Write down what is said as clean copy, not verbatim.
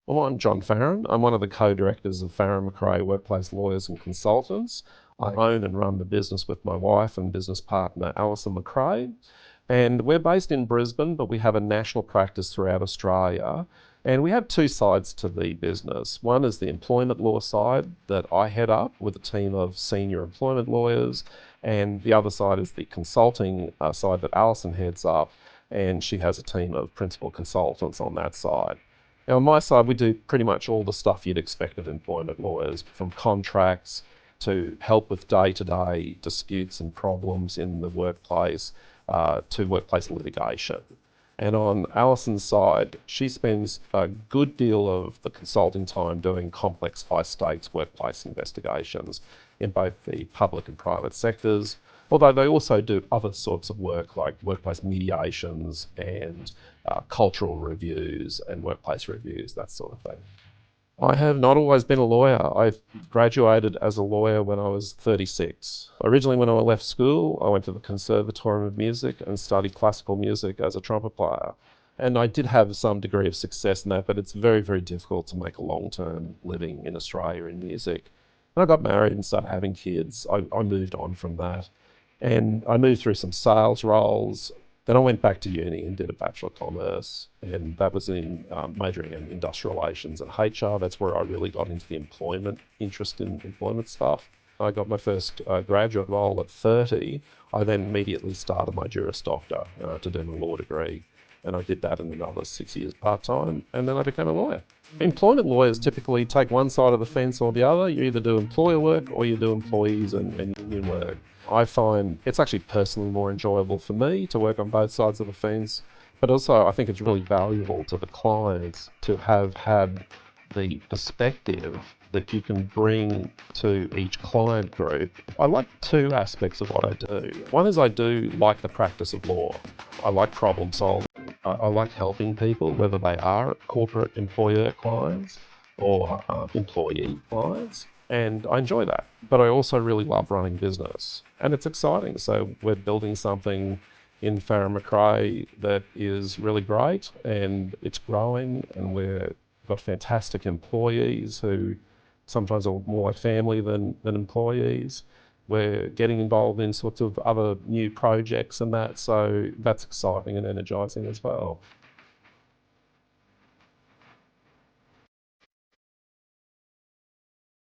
Well, I'm John Farren. I'm one of the co-directors of Farren McRae Workplace Lawyers and Consultants. I own and run the business with my wife and business partner, Alison McRae. And we're based in Brisbane, but we have a national practice throughout Australia. And we have two sides to the business. One is the employment law side that I head up with a team of senior employment lawyers. And the other side is the consulting side that Alison heads up. And she has a team of principal consultants on that side. Now, on my side, we do pretty much all the stuff you'd expect of employment lawyers, from contracts to help with day-to-day disputes and problems in the workplace, to workplace litigation. And on Alison's side, she spends a good deal of the consulting time doing complex high-stakes workplace investigations in both the public and private sectors, although they also do other sorts of work like workplace mediations and cultural reviews and workplace reviews, that sort of thing. I have not always been a lawyer. I graduated as a lawyer when I was 36. Originally, when I left school, I went to the Conservatorium of Music and studied classical music as a trumpet player. And I did have some degree of success in that, but it's very, very difficult to make a long-term living in Australia in music. And I got married and started having kids. I moved on from that. And I moved through some sales roles. Then I went back to uni and did a Bachelor of Commerce, and that was in majoring in industrial relations and HR. That's where I really got into the interest in employment stuff. I got my first graduate role at 30. I then immediately started my Juris Doctor to do my law degree, and I did that in another 6 years part-time, and then I became a lawyer. Employment lawyers typically take one side of the fence or the other. You either do employer work or you do employees and union work. I find it's actually personally more enjoyable for me to work on both sides of the fence, but also I think it's really valuable to the clients to have had the perspective that you can bring to each client group. I like two aspects of what I do. One is I do like the practice of law. I like problem solving. I like helping people, whether they are corporate employer clients or employee clients, and I enjoy that. But I also really love running business, and it's exciting. So we're building something in Farren McRae that is really great, and it's growing, and we've got fantastic employees who sometimes are more like family than employees. We're getting involved in sorts of other new projects and that, so that's exciting and energizing as well.